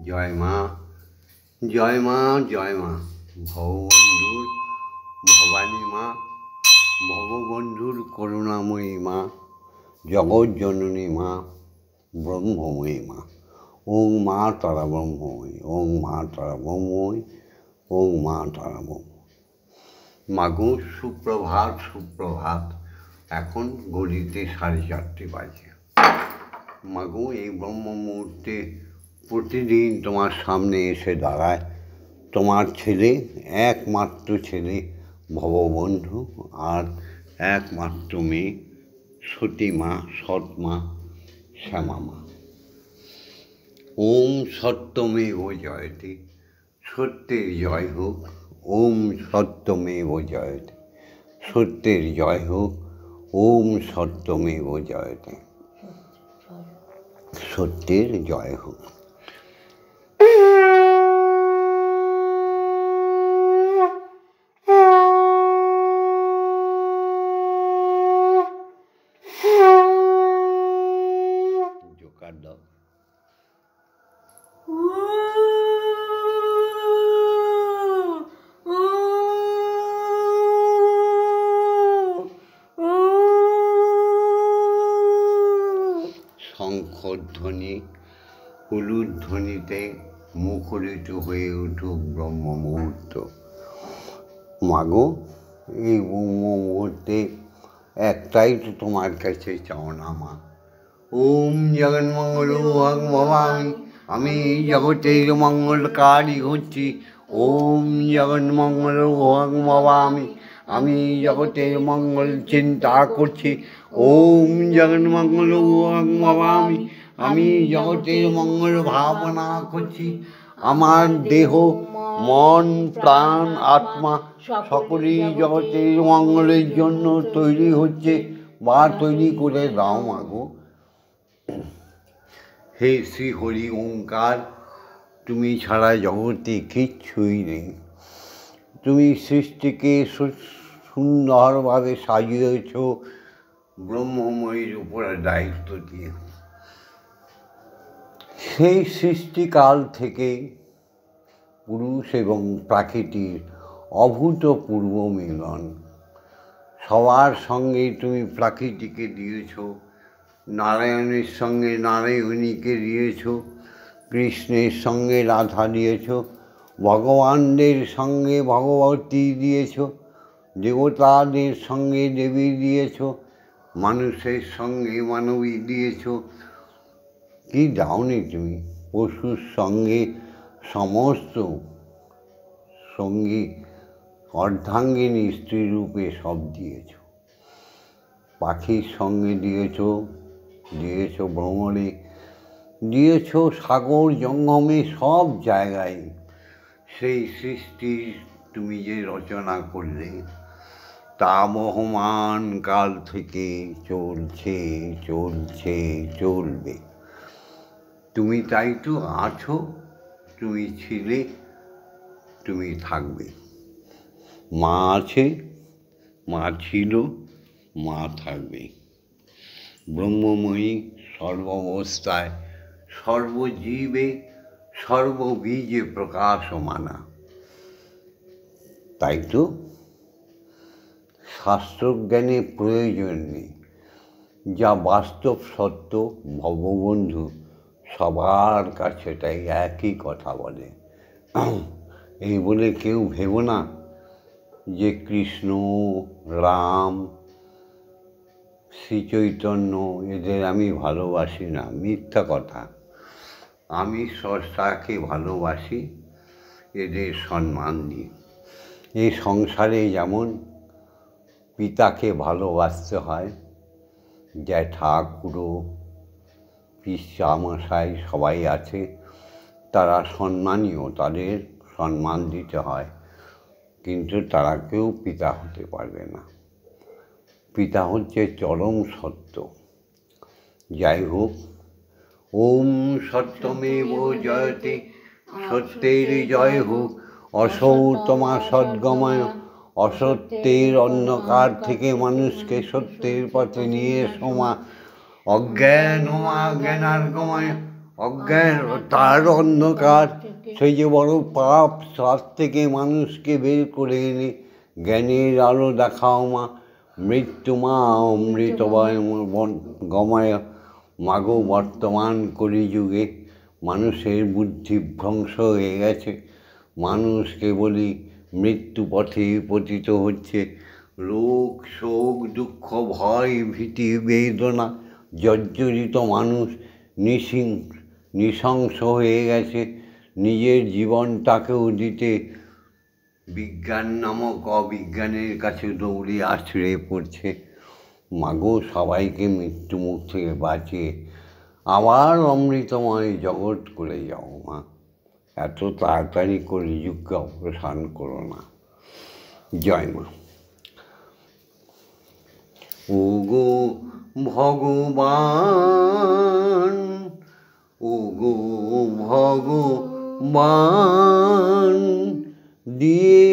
জয় মা, জয় মা, জয় মা। ভববন্ধুর ভবানী মা, ভববন্ধুর করুণাময়ী মা, জগজ্জননী মা, ব্রহ্মময়ী মা। ওং মা তারা ব্রহ্মময়ী, ওং মা তারা ব্রহ্মময়ী, ওং মা তারা ব্রহ্ম। মাগো সুপ্রভাত, সুপ্রভাত। এখন ঘড়িতে 4:30 বাজে। মাগো এই ব্রহ্ম মুহূর্তে প্রতিদিন তোমার সামনে এসে দাঁড়ায় তোমার ছেলে, একমাত্র ছেলে ভববন্ধু, আর একমাত্র মেয়ে সতীমা, সৎমা, শ্যামামা। ওম সত্যমেব জয়তে, সত্যের জয় হোক। ওম সত্যমেব জয়তে, সত্যের জয় হোক। ওম সত্যমেব জয়তে, সত্যের জয় হোক। জোকার দাও। শঙ্খধ্বনি, উলুধ্বনিতে মুখরিত হয়ে উঠুক ব্রহ্ম মুহূর্ত। মাগো এই ব্রহ্ম মুহূর্তে একটাই তো তোমার কাছে চাওনা মা। ওম জগন্মঙ্গল ভং ভবামি, আমি জগতের মঙ্গলকারী হচ্ছি। ওম জগন্মঙ্গল ভং ভবামি, আমি জগতের মঙ্গল চিন্তা করছি। ওম জগন্মঙ্গল ভং ভবামি, আমি জগতের মঙ্গল ভাবনা করছি। আমার দেহ, মন, প্রাণ, আত্মা সকলেই জগতের মঙ্গলের জন্য তৈরি হচ্ছে বা তৈরি করে দাও মাগো। হে শ্রী হরি ওঙ্কার, তুমি ছাড়া জগতে কিচ্ছুই নেই। তুমি সৃষ্টিকে সুন্দরভাবে সাজিয়েছ ব্রহ্মময়ীর উপরে দায়িত্ব দিয়ে। সেই সৃষ্টিকাল থেকে পুরুষ এবং প্রাকৃতির অভূতপূর্ব মিলন। সবার সঙ্গে তুমি প্রাকৃতিকে দিয়েছ, নারায়ণের সঙ্গে নারায়ণীকে দিয়েছ, কৃষ্ণের সঙ্গে রাধা দিয়েছ, ভগবানদের সঙ্গে ভগবতী দিয়েছ, দেবতাদের সঙ্গে দেবী দিয়েছ, মানুষের সঙ্গে মানবী দিয়েছ। কি দাওনি তুমি? পশুর সঙ্গে সমস্ত সঙ্গী, অর্ধাঙ্গিনী স্ত্রীরূপে সব দিয়েছ। পাখির সঙ্গে দিয়েছ, দিয়েছ ভ্রমণে, দিয়েছ সাগর জঙ্গমে, সব জায়গায়। সেই সৃষ্টি তুমি যে রচনা করলে তা বহমান কাল থেকে চলছে, চলছে, চলবে। তুমি তাই তো আছো, তুমি ছিলে, তুমি থাকবে। মা আছে, মা ছিল, মা থাকবে। ব্রহ্মময়ী সর্বাবস্থায়, সর্বজীবে, সর্ববীজে প্রকাশমানা। তাই তো শাস্ত্রজ্ঞানের প্রয়োজন নেই। যা বাস্তব সত্য, ভববন্ধু সবার কাছে তাই একই কথা বলে। এই বলে কেউ ভেবো না যে কৃষ্ণ, রাম, শ্রীচৈতন্য এদের আমি ভালোবাসি না, মিথ্যা কথা। আমি স্রষ্টাকে ভালোবাসি, এদের সম্মান দিই। এই সংসারে যেমন পিতাকে ভালোবাসতে হয়, জ্যাঠা, খুড়ো, পিসামশাই সবাই আছে, তারা সম্মানীয়, তাদের সম্মান দিতে হয়, কিন্তু তারা কেউ পিতা হতে পারবে না। পিতা হচ্ছে চরম সত্য। যাই হোক, ওম সত্যমেব জয়তে, সত্যের জয় হোক। অসৌ তোমা সদ্গময়, অসত্যের অন্ধকার থেকে মানুষকে সত্যের পথে নিয়ে এসো মা। অজ্ঞান মা জ্ঞানার্গময়, অজ্ঞান তার অন্ধকার, সেই যে বড় পাপ, তার থেকে মানুষকে বের করে এনে জ্ঞানের আলো দেখাও মা। মৃত্যু মা অমৃতময় গময় মাগো। বর্তমান কলিযুগে মানুষের বুদ্ধি ভ্রংশ হয়ে গেছে, মানুষ কেবলই মৃত্যু পথে পতিত হচ্ছে। রোগ শোক দুঃখ ভয় ভীতি বেদনা জর্জরিত মানুষ নৃশংস হয়ে গেছে। নিজের জীবনটাকেও দিতে বিজ্ঞান নামক অবিজ্ঞানের কাছে দৌড়ে আছড়ে পড়ছে। মাগো, সবাইকে মৃত্যুমুখ থেকে বাঁচিয়ে আবার অমৃতময় জগৎ করে যাও মা। এত তাড়াতাড়ি কলিযুগকে অবসান করো না। জয় মা। ওগো ভগবান, ওগো ভগবান, দিয়ে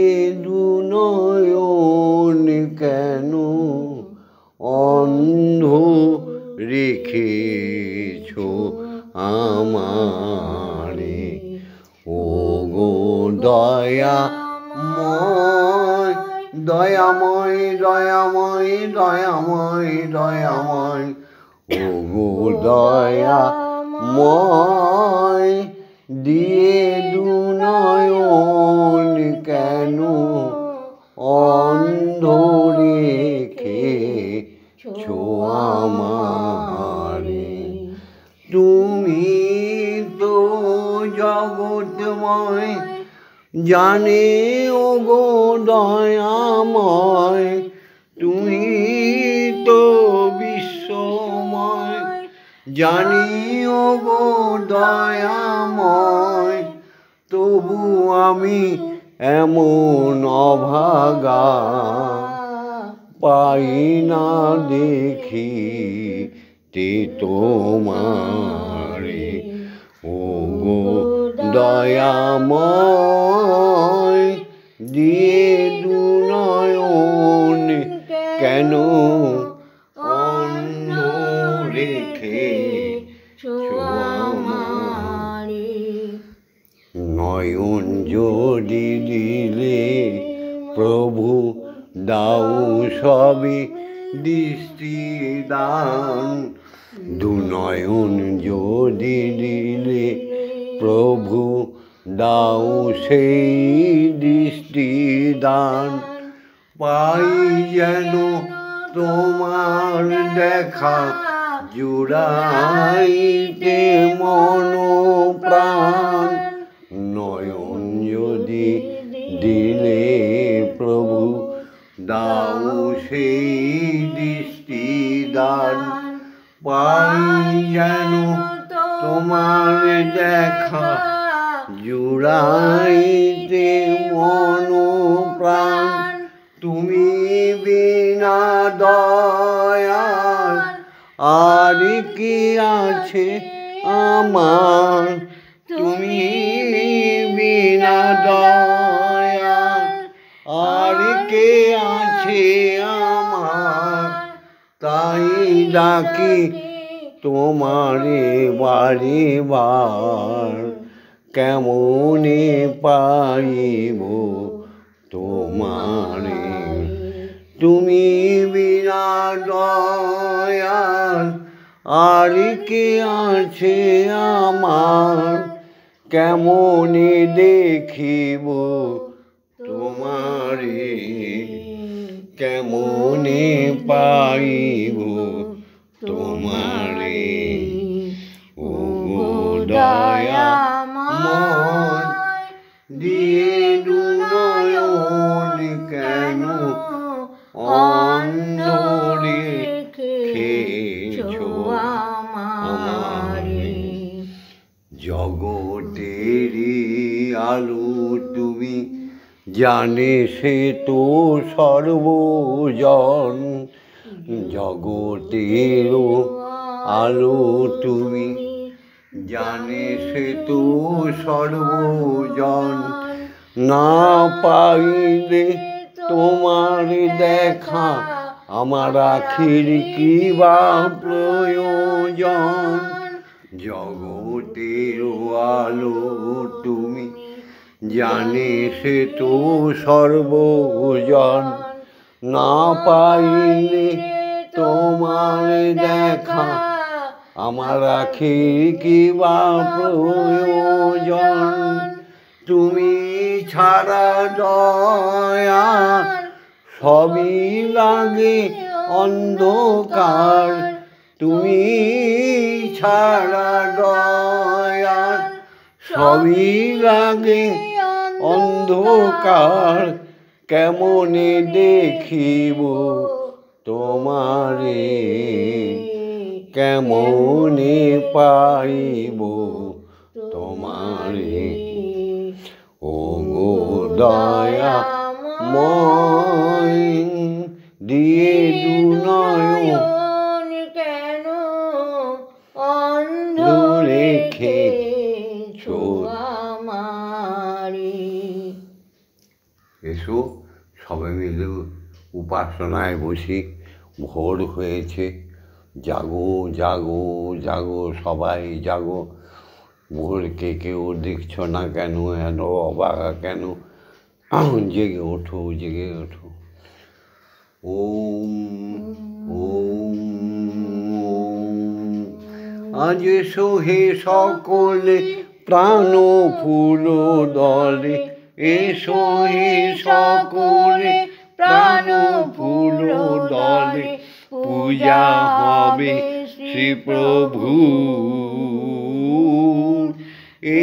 দু নয়ন কেন অন্ধ রেখেছ আমারে। ওগো দয়াময়, দয়াময়, দয়াময়, দয়াময়, দয়াময়, ওগো দয়াময়, দিয়ে দু নয়ন কেন অন্ধ রেখেছ আমারে। তুমি তো জগৎময়, জানে ওগো দয়াময়, তুমি তো বিশ্বময়, জানি ওগো দয়াময়, তবু আমি এমন অভাগা, পাই না দেখিতে তোমারে। ওগো দয়াময়, দিয়ে দু নয়ন কেন অন্ধ রেখেছ আমারে। নয়ন যদি দিলে প্রভু দাও সবে দৃষ্টিদান, দু নয়ন যদি দিলে প্রভু দাও সেই দৃষ্টিদান, পাই যেন তোমার দেখা জুড়াইতে মন প্রাণ। নয়ন যদি দিলে প্রভু দাও সেই দৃষ্টিদান, পাই যেন তোমার দেখা জুড়াইতে মন প্রাণ। তুমি বিনা দয়াল আর কি আছে আমার, তুমি বিনা দয়াল আর কে আছে আমার, তাই ডাকি তোমারে বারে বার, কেমনে পাইব তোমারে। তুমি বিনা দয়াল আর কে আছে আমার, কেমনে দেখিব তোমারে, কেমনে পাইব তোমারে। ওগো দয়াময়, দিয়ে দু নয়ন কেন অন্ধ রেখেছ আমারে। জগতেরই আলো তুমি, জানে সে তো সর্বজন। জগতেরও আলো তুমি, জানে সে তো সর্বজন। না পাইলে তোমার দেখা আমার আখির কি বা প্রয়োজন। জগৎ জগতের আলো তুমি, জানে সে তো সর্বজন। না পাইলে তোমার দেখা, আমার আখির কি বা প্রয়োজন। তুমি ছাড়া দয়া সবই লাগে অন্ধকার, তুমি ছাড়া দয়া সবই লাগে অন্ধকার। কেমনে দেখিব তোমারে, কেমনে পাইব তোমারে। ও গো দয়াময়, দিয়ে দুনয়ন কেন অন্ধ রেখেছো আমারে। এসো সবাই মিলে উপাসনায় বসি, ভোর হয়েছে। জাগো জাগো জাগো, সবাই জাগো। ভোরকে কেউ দেখছো না কেন, এত অবাকা কেন? জেগে ওঠো, জেগে ওঠো। ওম ওম আজ সোহে সকলে প্রাণ ফুল দলে, এসো হে সকলে প্রাণ ফুল দলে। পূজা হবে শ্রী প্রভু,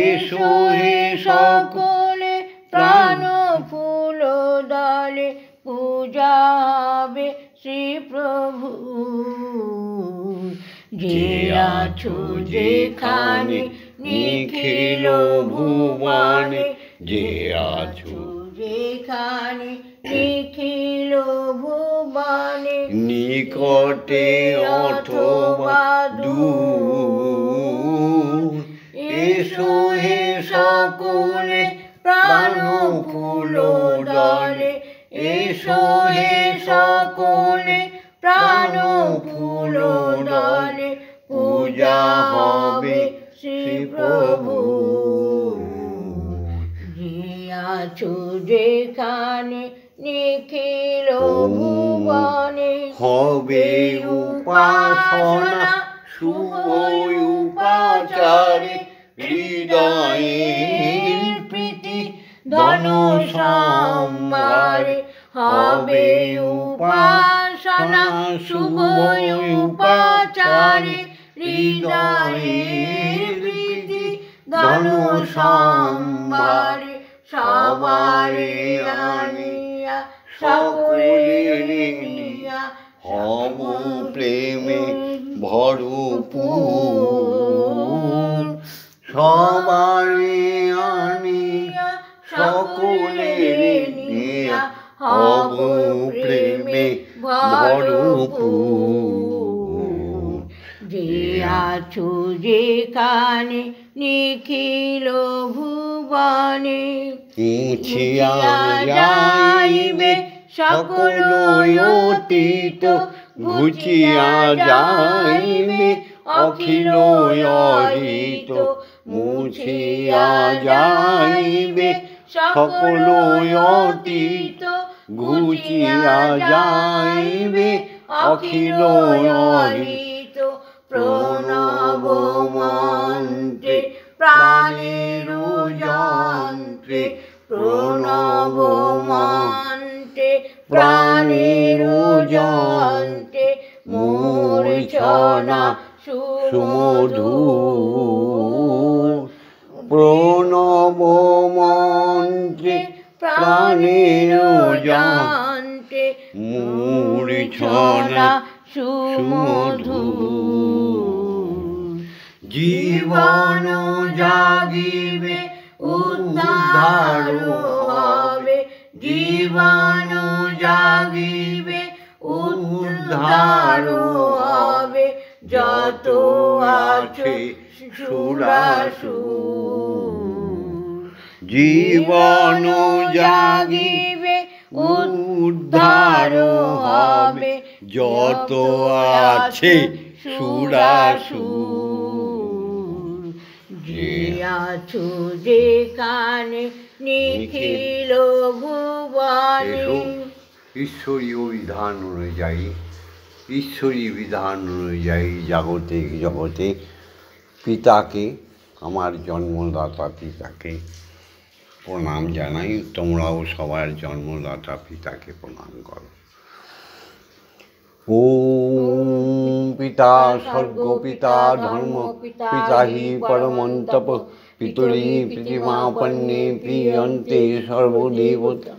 এসো হে সকলে প্রাণ ফুল দলে। পূজা হবে শ্রী প্রভু। যে আছো যেখানে নিখিল ভুবনে, যে আছো যেখানে নিখিল ভুবনে। নিকটে অথবা দূর, এসো হে সকলে প্রাণ ফুল দলে। এসো হে সকলে প্রাণ ফুল দলে। পূজা হবে শ্রী প্রভু। যে আছো যেখানে নিখিল ভুবনে, হবে উপাসনা শুভ উপাচারে। হৃদয়ের প্রীতি ধন সম্ভারে, হবে উপাসনা শুভ উপাচারে। হৃদয়ের প্রীতি ধন সম্ভারে। সবারে আনিয়া সকলে নিয়া, হব প্রেমে ভরপুর। সবারে আনিয়া সকলে নিয়া, হব প্রেমে ভরপুর। যে আছো যেখানে নিখিল ভুবনে, মুছিয়া যাইবে সকল অতীত, ঘুচিয়া যাইবে অখিল অহিত। মুছিয়া যাইবে সকল অতীত, ঘুচিয়া যাইবে অখিল অহিত। প্রণব মন্ত্রে প্রাণের যন্ত্রে, প্রণব মন্ত্রে প্রাণের যন্ত্রে। মূর্ছনা সুমধুর, প্রণব মন্ত্রে প্রাণের যন্ত্রে। মূর্ছনা সুমধুর। জীবন জাগিবে উদ্ধার হবে, জীবন জাগিবে উদ্ধার হবে। যত আছে সুরাসুর, জীবন জাগিবে উদ্ধার হবে। যত আছে সুরাসুর, আছো যেখানে নিখিল ভুবনে। ঈশ্বরীয় বিধান অনুযায়ী জাগতিক জগতে পিতাকে, আমার জন্মদাতা পিতাকে প্রণাম জানাই। তোমরাও সবার জন্মদাতা পিতাকে প্রণাম করো। ওম পিতা স্বর্গপিতা ধর্ম পিতা হি পরমন্তপ পিতরি প্রতিমাপন্নে প্রিয়ন্তে সর্বদেবতা।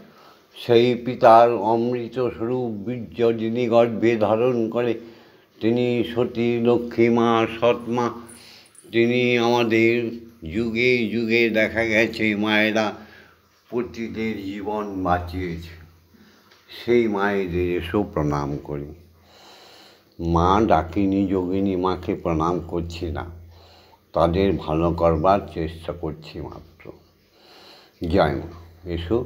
সেই পিতার অমৃত স্বরূপ বীর্য যিনি গর্ভে ধারণ করে, তিনি সতী লক্ষ্মী মা, সৎমা। তিনি আমাদের যুগে যুগে দেখা গেছে মায়েরা পতিদের জীবন বাঁচিয়েছে। সেই মায়েদের এসো প্রণাম করি। মা ডাকিনি, যোগিনী মাকে প্রণাম করছি না, তাদের ভালো করবার চেষ্টা করছি মাত্র। জয় মা। এসো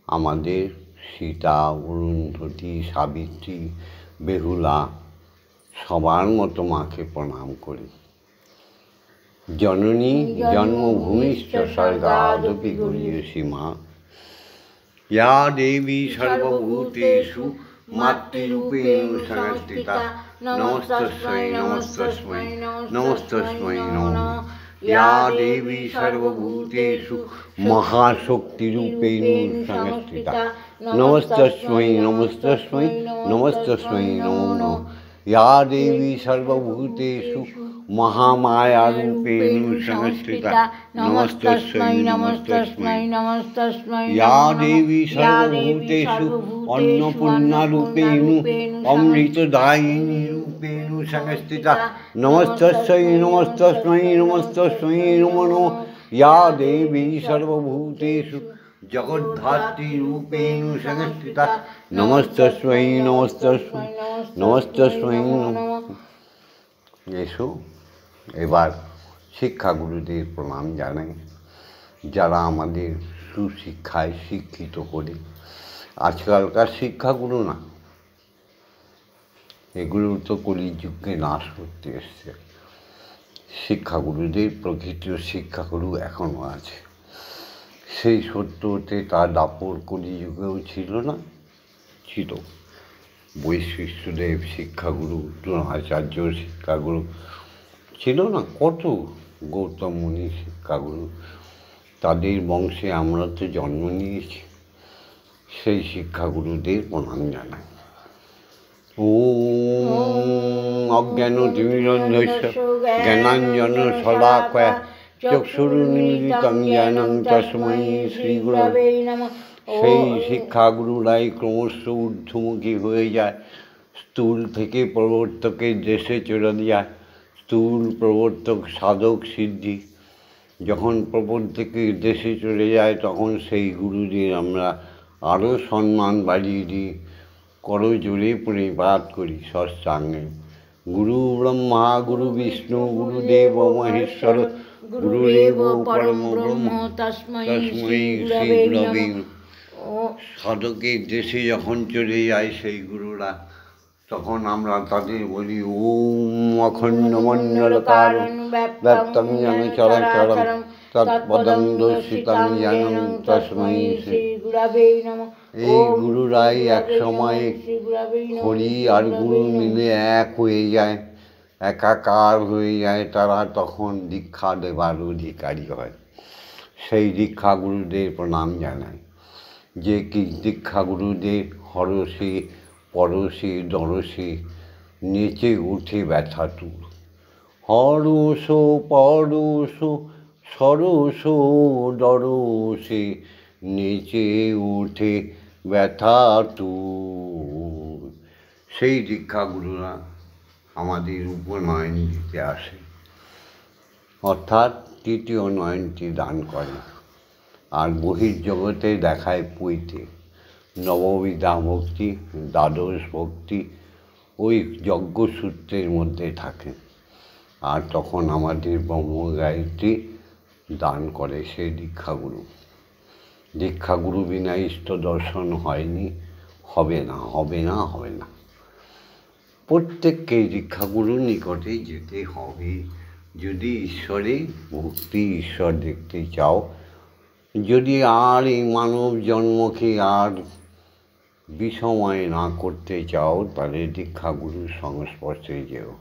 আমাদের সীতা, অরুন্ধতী, সাবিত্রী, বেহুলা সবার মতো মাকে প্রণাম করি। জননী জন্মভূমিশ্চ স্বর্গাদপি গরীয়সী মা। ইয়া দেবী সর্বভূতেষু মাতৃরূপেণ সংস্থিতা। নমস্তস্मै নমস্তস্मै নমস্তস্मै নমো নমঃ। ইয়া দেবী সর্বভূতেষু মহাশক্তিরূপেণ সংস্থিতা। নমস্তস্मै নমস্তস্मै নমস্তস্मै নমো নমঃ। ইয়া দেবী সর্বভূতেষু মহামায়ারূপেণ সংস্থিতা। নমস্তস্मै নমস্তস্मै নমস্তস্मै। ইয়া দেবী সর্বভূতেষু অন্নপূর্ণারূপেণ অমৃতদায়িনী রূপেণ সংস্থিতা। নমস্তস্मै নমস্তস্मै নমস্তস্मै নমো নমঃ। ইয়া দেবী সর্বভূতেষু জগদ্ধাত্রী রূপেণ সংস্থিতা। নমস্তস্मै নমস্তস্मै নমস্তস্मै নমো। এসো এবার শিক্ষাগুরুদের প্রণাম জানাই, যারা আমাদের সুশিক্ষায় শিক্ষিত করে। আজকালকার শিক্ষাগুরু না, এগুলো তো কলিযুগকে নাশ করতে এসছে। শিক্ষাগুরুদের প্রকৃত শিক্ষাগুরু এখনও আছে। সেই সত্যতে তার দাপট কলিযুগেও ছিল না, ছিল। বৈশিষ্ট্যদেব শিক্ষাগুরু, দ্রোণাচার্য শিক্ষাগুরু ছিল না, কত গৌতম মুনি শিক্ষাগুরু। তাদের বংশে আমরা তো জন্ম নিয়েছি। সেই শিক্ষাগুরুদের প্রণাম জানাই। ওম অজ্ঞানতিমিরন্ধস্য জ্ঞানাঞ্জন শলাকয়া চক্ষুরুন্মিলিতং জ্ঞান তস্मै শ্রীগুরবে নমঃ। সেই শিক্ষাগুরুরাই ক্রমশ ঊর্ধ্বমুখী হয়ে যায়, স্থূল থেকে প্রবর্তকের দেশে চলে যায়। স্থূল প্রবর্তক সাধক সিদ্ধি যখন প্রবর্তকের দেশে চলে যায়, তখন সেই গুরুদের আমরা আরও সম্মান বাড়িয়ে দিই, করজোড়ে প্রণিপাত করি সৎসাঙ্গে। গুরু ব্রহ্মা গুরু বিষ্ণু গুরুদেব মহেশ্বর গুরুদেব পরম ব্রহ্ম তস্मै শ্রী গুরবে নমঃ। সাধকের দেশে যখন চলে যায় সেই গুরুরা, তখন আমরা তাদের বলি ওম অখণ্ডমণ্ডলকারং ব্যক্তং যেন চরাচরং তৎপদং দর্শিতং যেন তস্मै শ্রী গুরবে নমঃ। এই গুরুরাই এক সময় হরি আর গুরু মিলে এক হয়ে যায়, একাকার হয়ে যায়। তারা তখন দীক্ষা দেবার অধিকারী হয়। সেই দীক্ষাগুরুদের প্রণাম জানাই, যে কি দীক্ষাগুরুদের হরসে পরশে দরশে নেচে উঠে ব্যথাতুর। হরস পরশ সরস দরশে নেচে উঠে ব্যথাতুর। সেই দীক্ষাগুরুরা আমাদের উপনয়ন দিতে আসে, অর্থাৎ তৃতীয় নয়নটি দান করে। আর বহির্জগতে দেখায় পৈতে নববিধা ভক্তি, দ্বাদশ ভক্তি ওই যজ্ঞসূত্রের মধ্যে থাকে। আর তখন আমাদের ব্রহ্মগায়ত্রী দান করে সেই দীক্ষাগুরু। দীক্ষাগুরু বিনা ইষ্ট দর্শন হয়নি, হবে না, হবে না, হবে না। প্রত্যেককে দীক্ষাগুরুর নিকটে যেতে হবে, যদি ঈশ্বরে ভক্তি ঈশ্বর দেখতে চাও, যদি আর এই মানব জন্মকে আর বিষময় না করতে চাও, তাহলে দীক্ষাগুরুর সংস্পর্শে যেও।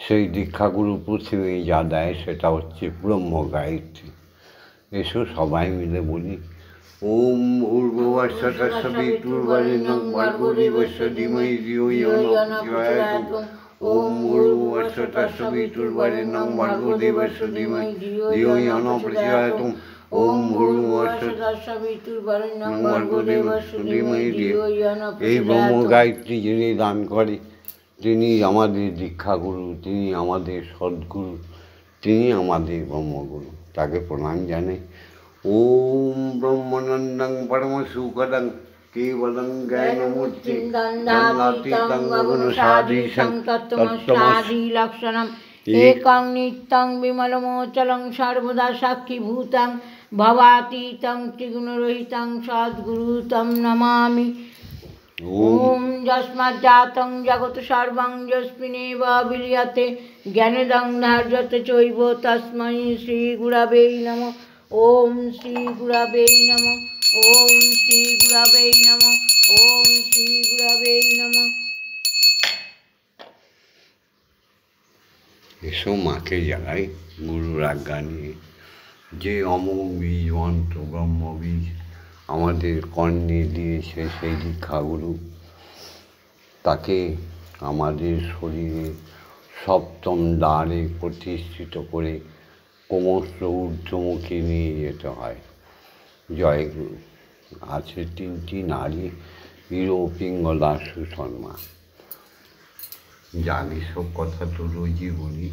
সেই দীক্ষাগুরু প্রথমে যা দেয় সেটা হচ্ছে ব্রহ্ম গায়ত্রী। এসো সবাই মিলে বলি, ওম ভূর্ভুবস্সুঃ তৎসবিতুর্বরেণ্যং ভর্গো দেবস্য ধীমহি ধিয়ো ইয়ো ন প্রচোদয়াৎ। ওম ভূর্ভুবস্সুঃ তৎসবিতুর্বরেণ্যং ভর্গো দেবস্য ধীমহি ধিয়ো ইয়ো ন প্রচোদয়াৎ। ওম ভূর্ভুবস্সুঃ তৎসবিতুর্বরেণ্যং ভর্গো দেবস্য ধীমহি ধিয়ো ইয়ো ন প্রচোদয়াৎ। এই ব্রহ্ম গায়ত্রী যিনি দান করে, তিনি আমাদের দীক্ষাগুরু, তিনি আমাদের সদ্গুরু, তিনি আমাদের ব্রহ্মগুরু। তাকে প্রণাম জানাই। ওম ব্রহ্মানন্দং পরমসুখদং কেবলং জ্ঞানমূর্তিং দণ্ডাতীতং গগনসাদৃশং তত্ত্বমস্যাদিলক্ষণम् একং নিত্যং বিমলমোচলং সর্বদা সাক্ষীভূতং ভবাতীतं ত্রিগুণরহিतं সদ্গুরু तं নমামি। ওম যস্মাজ্জাतं জগৎ সর্বং যস্মিন্নেব বিলীয়তে জ্ঞানদং ধার্যতে চৈব তস্मै শ্রীগুরবে নমঃ। ওম শ্রীগুরবে নমঃ। ওম শ্রীগুরবে নমঃ। ওম শ্রীগুরবে নমঃ। এসো মাকে জাগাই গুরুর আজ্ঞা নিয়ে। যে অমোঘ বীজ মন্ত্র ব্রহ্মবীজ আমাদের কর্ণে দিয়েছে সেই দীক্ষাগুরু, তাকে আমাদের শরীরে সপ্তম দ্বারে প্রতিষ্ঠিত করে ক্রমশ ঊর্ধ্বমুখী নিয়ে যেতে হয়। জয়গুরু। আছে 3টি নারী, হিরো, পিঙ্গলা, সুশর্মা। জানি সব কথা তো রোজই বলি,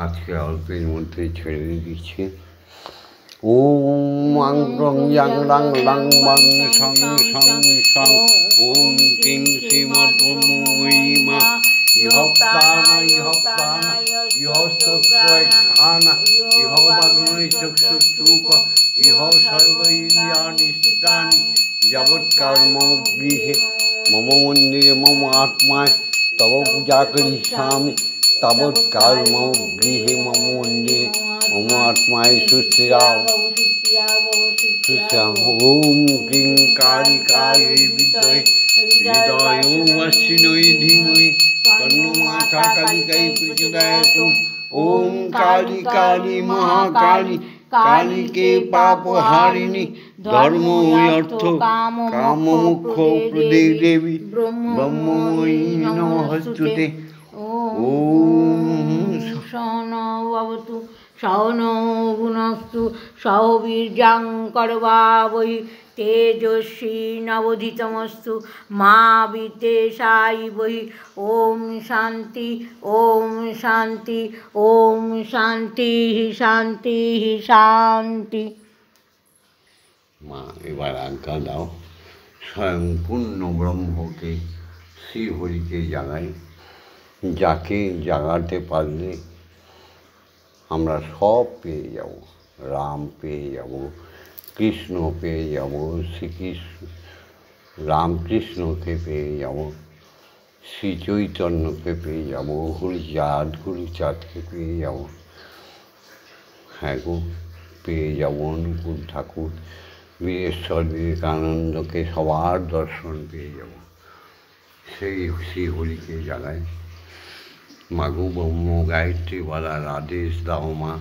আজকে অল্পের মধ্যে ছেড়ে দিচ্ছি। ওম আং ইয়াং লাং লাং বাং সং সং সং। ওম কিং শ্রীমদ্ব্রহ্মময়ীমা ইহপ্রাণা ইহপ্রাণা ইহস্তত্ত্বঘ্রাণা ইহ বাগ্নৈ চক্ষুষ্টুক ইহ সর্ব ইন্দ্রিয়াণি স্থিতানি যাবৎকাল মম গৃহে মম মন্দিরে মম আত্মায় তব পূজা করিষ্যামি তাবৎকাল মম গৃহে মম মন্দিরে মম আত্মায় সুস্থিরাও সুস্থিরাও। ওম ক্লীং কালিকায় বিদ্মহে হৃদয়োऽস্মিন্নৈ ধীমহি তন্নো মাতা কালিকাই প্রচোদয়াৎ। ওম কালী কালী মহাকালী কালীকে পাপহারিণী ধর্ম অর্থ কাম মোক্ষ প্রদে দেবী ব্রহ্মময়ী নমস্তুতে। ওম সহনৌ ভবতু সহনৌ ভুনস্তু সহ বীর্যং করবাবহি তেজস্বী নবধীতমস্তু মা বিদ্বেষায়িবহি। ওম শান্তি ওম শান্তি ওম শান্তি শান্তি শান্তি। মা এবার আজ্ঞা দাও, স্বয়ং পূর্ণ ব্রহ্মকে শ্রীহরিকে জাগাই, যাকে জাগাতে পারলে আমরা সব পেয়ে যাব। রাম পেয়ে যাব, কৃষ্ণ পেয়ে যাব, শ্রীকৃষ্ণ রামকৃষ্ণকে পেয়ে যাব, শ্রী চৈতন্যকে পেয়ে যাব, গুরুচাঁদকে পেয়ে যাব। হ্যাঁ গো, পেয়ে যাব অনুকূল ঠাকুর, বীরেশ্বর বিবেকানন্দকে, সবার দর্শন পেয়ে যাব। সেই শ্রীহরিকে জাগাই। মাগো ব্রহ্ম গায়ত্রী বলার আদেশ দাও মা।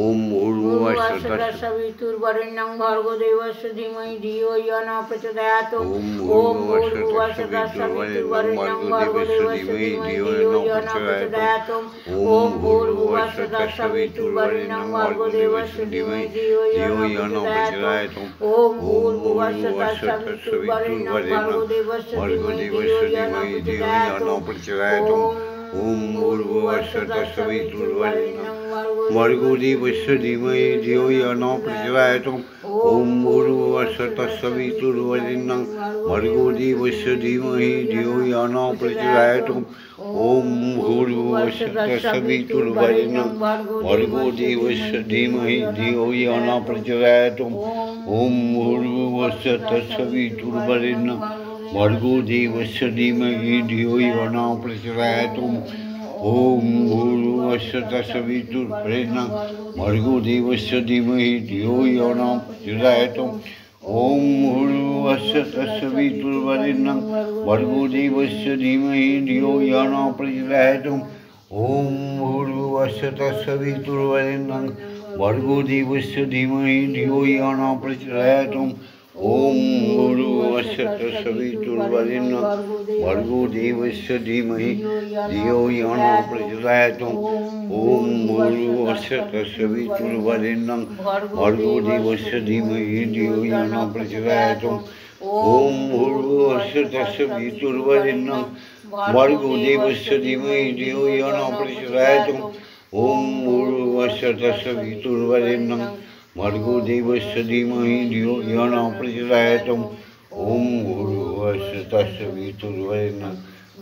ওম ভূর্ভুবস্সুঃ তৎসবিতুর্বরেণ্যং ভর্গো দেবস্য ধীমহি ধিয়ো ইয়ো ন প্রচোদয়াৎ। ওম ভূর্ভুবস্সুঃ তৎসবিতুর্বরেণ্যং ভর্গো দেবস্য ধীমহি ধিয়ো ইয়ো ন প্রচোদয়াৎ। ওম ভূর্ভুবস্সুঃ তৎসবিতুর্বরেণ্যং ভর্গো দেবস্য ধীমহি ধিয়ো ইয়ো ন প্রচোদয়াৎ। ওম ভূর্ভুবস্সুঃ তৎসবিতুর্বরেণ্যং ভর্গো দেবস্য ধীমহি ধিয়ো ইয়ো ন প্রচোদয়াৎ। ওম ভূর্ভুবস্সুঃ তৎসবিতুর্বরেণ্যং ভর্গো দেবস্য ধীমহি ধিয়ো ইয়ো ন প্রচোদয়াৎ। ওম ভূর্ভুবস্সুঃ তৎসবিতুর্বরেণ্যং ভর্গো দেবস্য ধীমহি ধিয়ো ইয়ো ন প্রচোদয়াৎ। ওম ভূর্ভুবস্সুঃ তৎসবিতুর্বরেণ্যং ভর্গো দেবস্য ধীমহি ধিয়ো ইয়ো ন প্রচোদয়াৎ। ওম ভূর্ভুবস্সুঃ তৎসবিতুর্বরেণ্যং ভর্গো দেবস্য ধীমহি ধিয়ো ইয়ো ন প্রচোদয়াৎ। ওম ভূর্ভুবস্য তস্সবিতুর্বরেণ্যং ভর্গো দেবস্য ধীমহি ধিয়ো ইয়ো ন প্রচোদয়াৎ ওম ভূর্ভুবস্য তস্সবিতুর্বরেণ্যং ভর্গো দেবস্য ধীমহি ধিয়ো ইয়ো ন প্রচোদয়াৎ ওম ভূর্ভুবস্য তস্সবিতুর্বরেণ্যং ভর্গো দেবস্য ধীমহি ধিয়ো ইয়ো ন প্রচোদয়াৎ ওম ভূর্ভুবস্য তস্সবিতুর্বরেণ্যং ভর্গো দেবস্য ধীমহি ধিয়ো ইয়ো ন প্রচোদয়াৎ ওম ভূর্ভুবস্য তস্সবিতুর্বরেণ্যং ভর্গো দেবস্য ধীমহি ধিয়ো ইয়ো ন প্রচোদয়াৎ ওম ভূর্ভুবস্য তস্সবিতুর্বরেণ্যং ভর্গো দেবস্য ধীমহি ধিয়ো ইয়ো ন প্রচোদয়াৎ ওম ভূর্ভুবস্য তস্সবিতুর্বরেণ্যং ভর্গো দেবস্য ধীমহি ধিয়ো ইয়ো ন প্রচোদয়াৎ ওম ভূর্ভুবস্য তস্সবিতুর্বরেণ্যং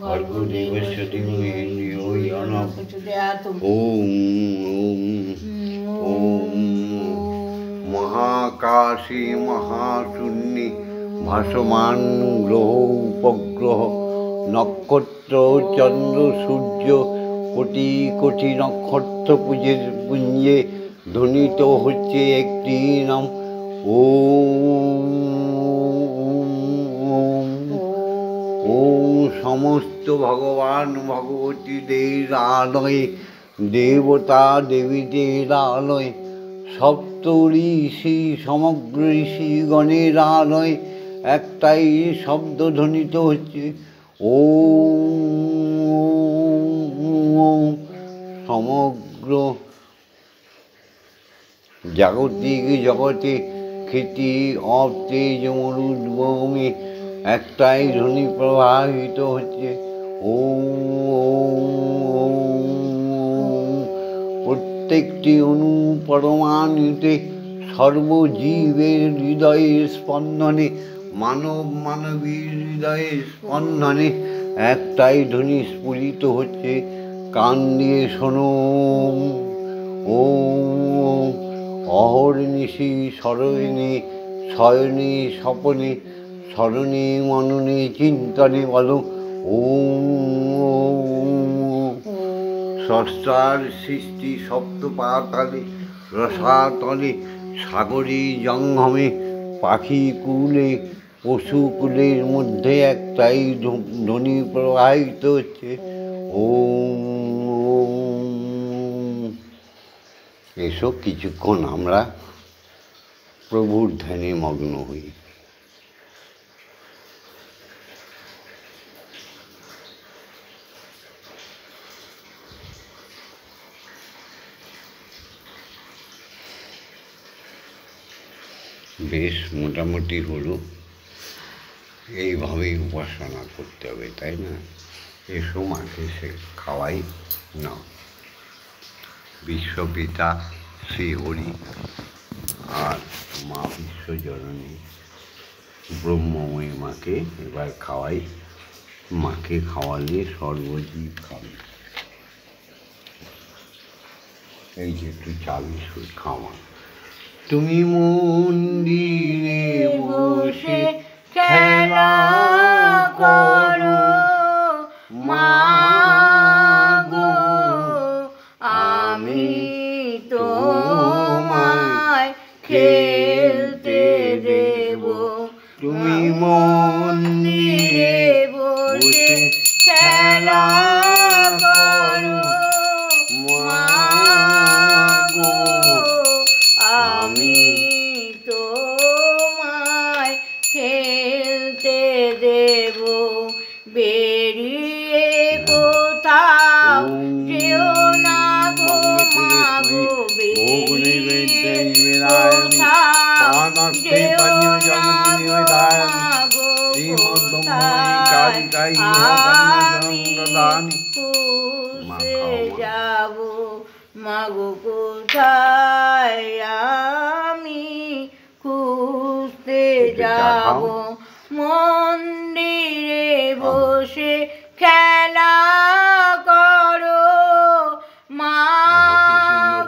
ভর্গো দেবস্য ধীমহি ধিয়ো ইয়ো ন প্রচোদয়াৎ ওম ওম মহাকাশে মহাশূন্যে ভাসমান গ্রহ উপগ্রহ নক্ষত্র চন্দ্র সূর্য কোটি কোটি নক্ষত্র পুঞ্জে ধ্বনিত হচ্ছে একটি নাম ওম সমস্ত ভগবান ভগবতীদের আলয়ে দেবতা দেবীদের আলয়ে সপ্ত ঋষি সমগ্র ঋষিগণের আলয়ে একটাই শব্দ ধ্বনিত হচ্ছে ওম সমগ্র জাগতিক জগতে খ্যাতি অব তেজ মরুদ্ভূমি একটাই ধ্বনি প্রবাহিত হচ্ছে প্রত্যেকটি অণু পরমাণুতে সর্বজীবের হৃদয়ের স্পন্দনে মানবীর হৃদয়ের স্পন্দনে একটাই ধ্বনি স্ফুরিত হচ্ছে কান দিয়ে শোনো ওম অহর্নিশি স্মরণে শয়নে স্বপনে স্মরণে মননে চিন্তনে বলো ওম স্রষ্টার সৃষ্টি সপ্ত পাতালে রসাতলে সাগরী জঙ্গমে পাখি কুলে পশু কুলের মধ্যে একটাই ধ্বনি প্রবাহিত হচ্ছে ওম। এসব কিছুক্ষণ আমরা প্রভুর ধ্যানে মগ্ন হই। বেশ মোটামুটি হলো, এইভাবেই উপাসনা করতে হবে, তাই না? এসো মাকে সে খাওয়াই না। বিশ্বপিতা শ্রী হরি আর মা বিশ্বজননী ব্রহ্মময়ী মাকে এবার খাওয়াই। মাকে খাওয়ালে সর্বজীব খাবে। এই যে একটু চা বিস্কুট খাওয়া। তুমি মন্দিরে বসে খেলা করো মা গো, আমি তোমায় খেলতে দেব। তুমি মন্দিরে বসে খেলা করো মা গো, আমি তোমায় খেলতে দেব। বেরিয়ে কোথাও যেও না গো মা গো, বেরিয়ে কোথাও যেও না গো মা গো, আমি খুঁজতে যাব মা গো কোথায়, আমি খুঁজতে যাব। মন্দিরে বসে খেলা করো মা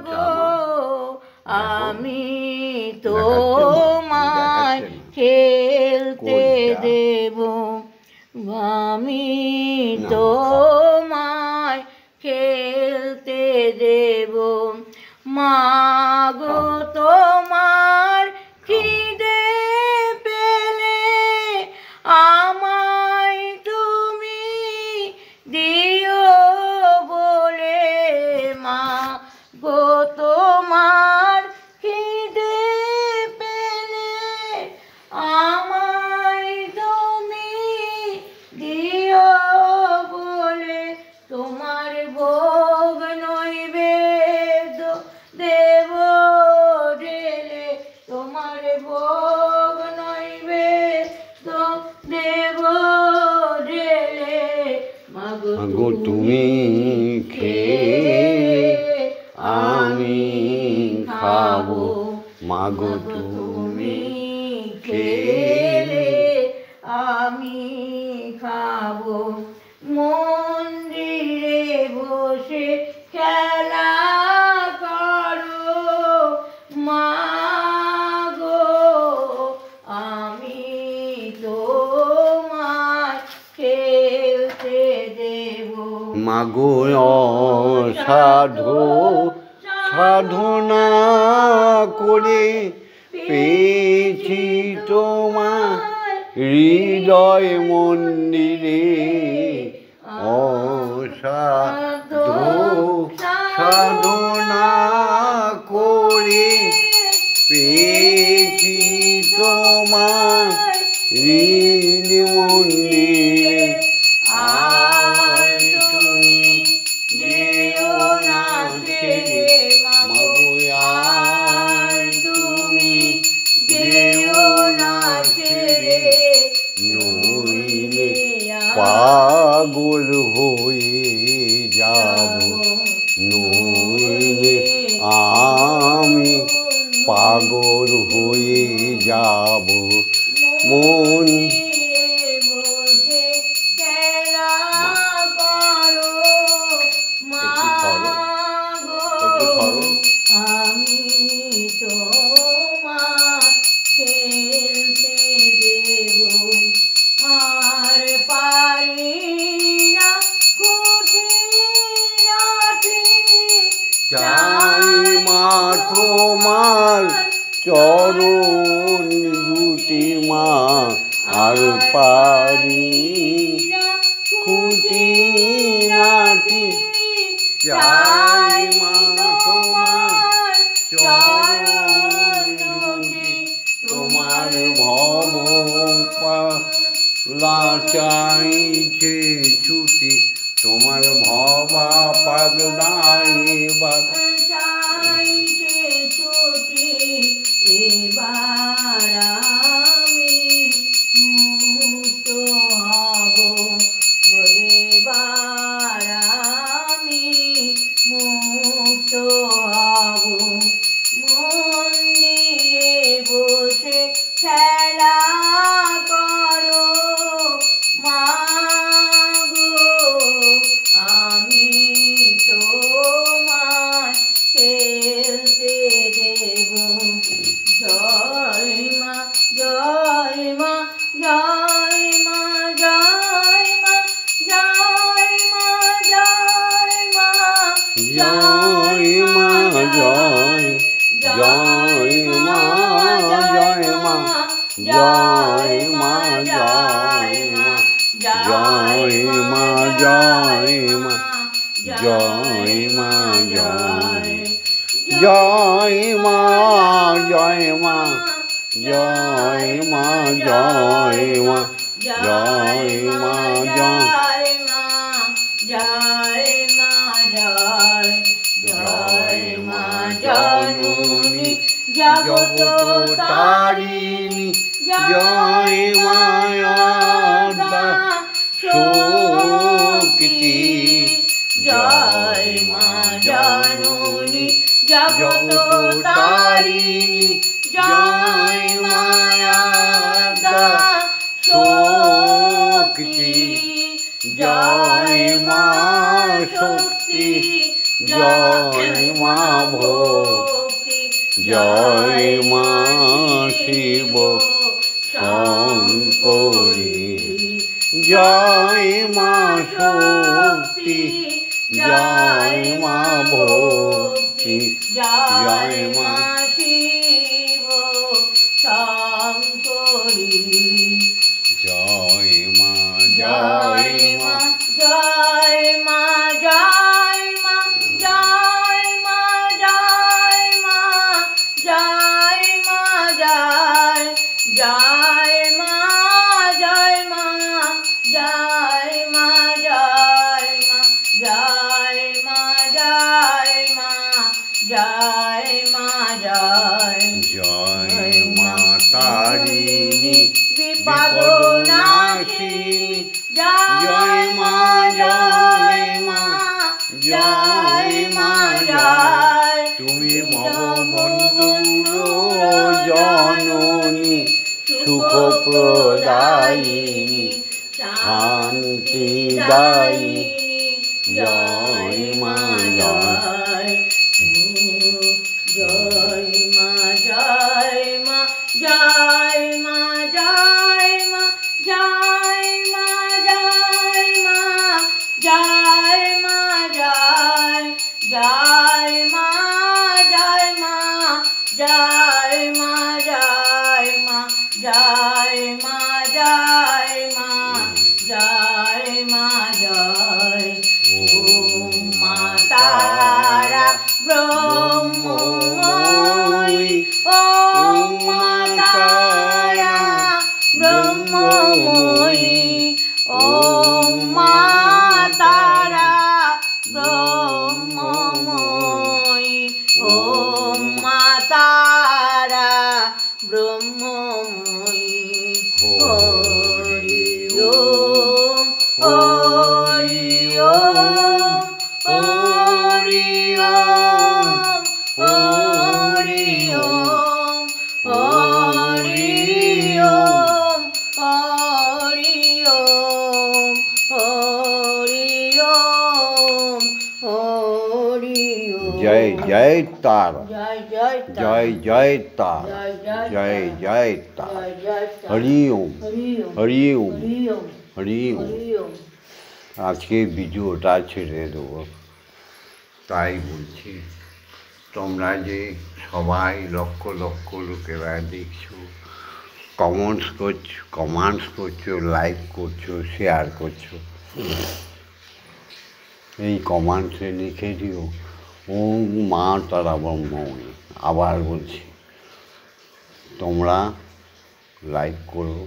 গো, আমি তোমায় খেলতে দেব। আমি তোমায় ভোগ নৈবেদ্য দেব ঢেলে মাগো তুমি খেয়ে আমি খাবো, মাগো তুমি খেলে আমি খাবো। মন্দিরে বসে খেলা করো মাগো, আমি তোমায় খেলতে দেব। মাগো অসাধু সাধনা করে পেয়েছি তোমার হৃদয় মন্দিরে, অসাধু সাধনা করে পেয়েছি তোমার হৃদয় মন্দিরে। আর তুমি যেও না ছেড়ে মাগো, আর তুমি যেও না ছেড়ে, নইলে পাগল হয়ে যাব, নইলে আমি পাগল হয়ে যাব। মন বসে খেলা করো মাগো, আমি তোমার খেলতে দেব। আর পারি না খুঁটিনাটি, চাই মা তোমার চরণ দুটি মা, আর পারি খুঁটিনাটি, চাই মা তোমার চরণ দুটি, তোমার ভব পাগলা চাইছে ছুটি, তোমার ভবা পাগলাই এবার চাইছে ছুটি, এবার আমি মুক্ত হব, এবার আমি মুক্ত হব। মন্দিরে বসে খেলা করো মাগো, আমি তোমায় খেলতে দেব। জয় মা জয় মা জয় মা জয় মা জয় মা জয় মা জয় মা জয়, জয় মা জয় মা, জয় মা জয় মা, জয় মা জয় মা, জয় মা জয়, জয় মা জয় মা, জয় মা জয় মা, জয় মা জয়, জয় মা জয়, জয় মা জননী জগত তারিণী, জয় মায়া শক্তি, জয় মা জননী জগত তারিণী, জয় মায়া শক্তি, জয় মা শক্তি, জয় মা ভক্তি, জয় মা শিব শঙ্করী, জয় মা শক্তি, জয় মা ভক্তি, জয় মা শিব শঙ্করী, জয় মা জয় মা জয় মা জয় মা জয় মা জয় মা জয় মা জয়, জয় মা জয় মা জয় মা জয় মা জয় মা জয় মা জয় মা জয়, জয় মা বিপদনাশিনী জয় মা জয় মা জয় মা জয়। তুমি ভববন্ধুর জননী সুখ প্রদায়িনী শান্তিদায়িনী জয় মা জয়। জয় মা জয় মা জয় মা জয় মা জয় মা জয় মা জয় মা জয় জয় মা জয় মা জয় মা জয় মা জয় মা জয় মা জয় মা জয়। ওম মা তারা ব্রহ্মময়ী ওম মা তারা ব্রহ্মময়ী ওম মা তারা ব্রহ্মময়ী ওম মা তারা ব্রহ্মময়ী। হরি ওম হরি ওম হরি ওম হরি ওম হরি ওম হরি ওম হরি ওম হরি ওম। জয় জয় তারা জয় জয় জয় জয় তারা জয় জয় তারা। হরি ওম হরি ওম হরি ওম। আজকে ভিডিওটা ছেড়ে দেবো, তাই বলছি। তোমরা যে সবাই লক্ষ লক্ষ লোকেরা দেখছো, কমেন্টস করছো, লাইক করছো, শেয়ার করছো, এই কমেন্টসে লিখে দিও ওম মা তারা ব্রহ্মময়ী। আবার বলছি, তোমরা লাইক করো,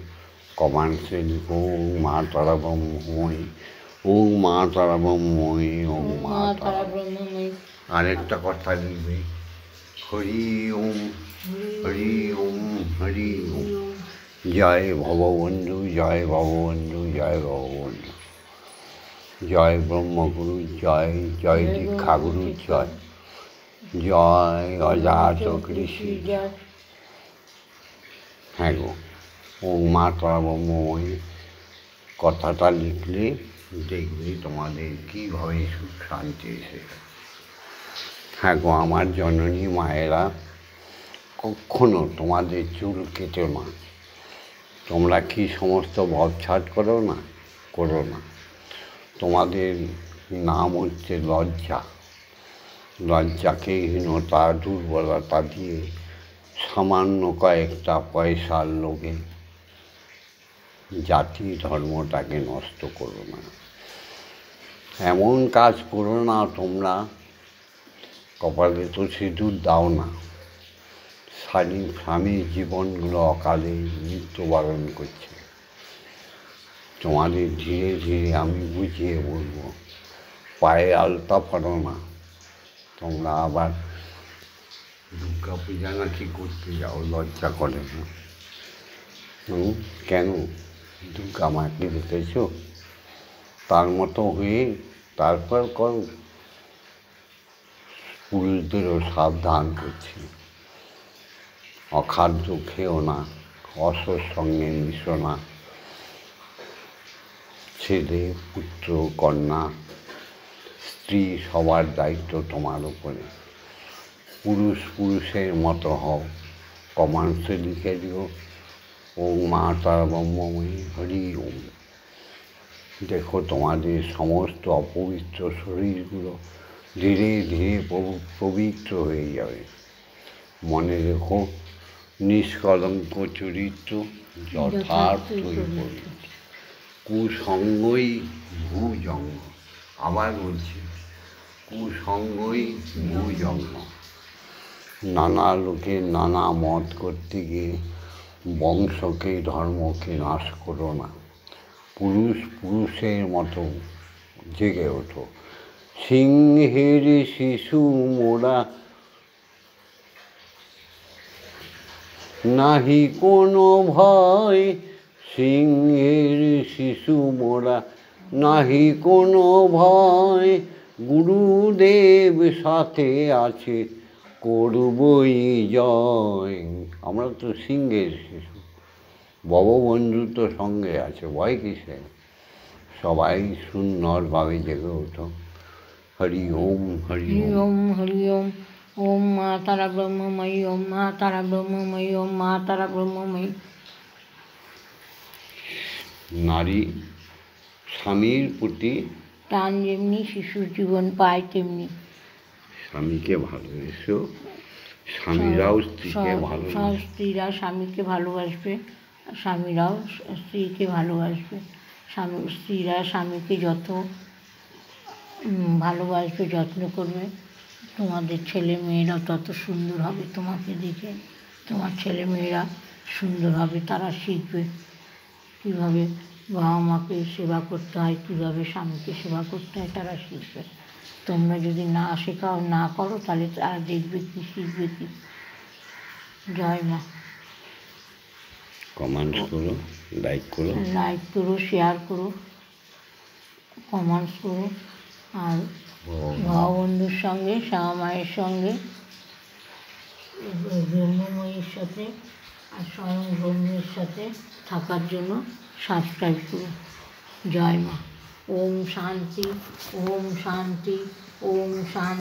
কমেন্টসে লিখো ওম মা তারা ব্রহ্মময়ী, ওম মা তারা ব্রহ্মময়ী, ওম মা তারা ব্রহ্মময়ী। আরেকটা কথা লিখবে, হরি ওম হরি ওম হরি ওম। জয় ভববন্ধু জয় ভববন্ধু জয় ভববন্ধু। জয় ব্রহ্মগুরু জয়, জয় দীক্ষাগুরু জয়, জয় অজাত কৃষি জয়। হ্যাঁ গো, ওম মা তারা ব্রহ্মময়ী কথাটা লিখলে দেখবে তোমাদের কীভাবে সুখ শান্তি এসে। হ্যাঁ গো, আমার জননী মায়েরা কখনো তোমাদের চুল কেটে না। তোমরা কি সমস্ত বৎছাট করো না? করো না। তোমাদের নাম হচ্ছে লজ্জা। লজ্জাকে হীনতা দুর্বলতা দিয়ে সামান্য কয়েকটা পয়সার লোভে জাতি ধর্মটাকে নষ্ট করো না। এমন কাজ করো না তোমরা, কপালে তো সিঁদুর দাও না, স্বামীর জীবনগুলো অকালে মৃত্যুবরণ করছে। তোমাদের ধীরে ধীরে আমি বুঝিয়ে বলবো, পায়ে আলতা পড়ো না। তোমরা আবার দুর্গা পূজা নাকি করতে যাও, লজ্জা করে না? কেন? দুর্গা মাকে দেখেছ? তার মতো হয়ে তারপর করো। পুরুষদেরও সাবধান করছি, অখাদ্য খেও না, অসৎ সঙ্গে মিশো না। ছেলে পুত্র কন্যা স্ত্রী সবার দায়িত্ব তোমার উপরে। পুরুষের মতো হও। কমেন্টসে লিখে দিও ওম মা তারা ব্রহ্মময়ী হরি ওম। দেখো তোমাদের সমস্ত অপবিত্র শরীরগুলো ধীরে ধীরে পবিত্র হয়ে যাবে। মনে রেখো, নিষ্কলঙ্ক চরিত্র যথার্থই পবিত্র। কুসঙ্গই ভূজঙ্গ। আবার বলছি, কুসঙ্গই ভূজঙ্গ। নানা লোকের নানা মত করতে গিয়ে বংশকে ধর্মকে নাশ করো না। পুরুষের মতো জেগে ওঠো। সিংহের শিশু মোরা, নাহি কোনো ভয়, সিংহের শিশু মোরা, নাহি কোনো ভয়, গুরুদেব সাথে আছে, করবই জয়। আমরা তো সিংহের শিশু, ভববন্ধু তো সঙ্গে আছে, ভয় কিসে? সবাই সুন্দরভাবে জেগে ওঠো। হরি ওম, হরি হরি ওম। ওম, হরি ওম। ওম মা তারা ব্রহ্মময়ী, ওম মা তারা ব্রহ্মময়ী, ওম মা তারা ব্রহ্মময়ী। নারী স্বামীর প্রতি টান যেমনি শিশুর জীবন পায় তেমনি স্বামীকে ভালোবেসো, স্বামীরাও স্ত্রীকে ভালোবাসে। স্ত্রীরা স্বামীকে ভালোবাসবে, স্বামীরাও স্ত্রীকে ভালোবাসবে। স্ত্রীরা স্বামীকে যত ভালোবাসবে, যত্ন করবে, তোমাদের ছেলে মেয়েরা তত সুন্দর হবে। তোমাকে দেখে তোমার ছেলে মেয়েরা সুন্দর হবে, তারা শিখবে কীভাবে বাবা মাকে সেবা করতে হয়, কীভাবে স্বামীকে সেবা করতে হয়, তারা শিখবে। তোমরা যদি না শেখাও, না করো, তাহলে তারা দেখবে কি, শিখবে কি। জয় মা। কমেন্টস করো, লাইক করো। লাইক করো, শেয়ার করো, কমেন্টস করো। আর ভববন্ধুর সঙ্গে, শ্যামা মায়ের সঙ্গে, ব্রহ্মময়ীর সাথে আর স্বয়ং ব্রহ্মের সাথে থাকার জন্য সাবস্ক্রাইব করো। জয় মা। ওম শান্তি, ওম শান্তি, ওম শান্তি।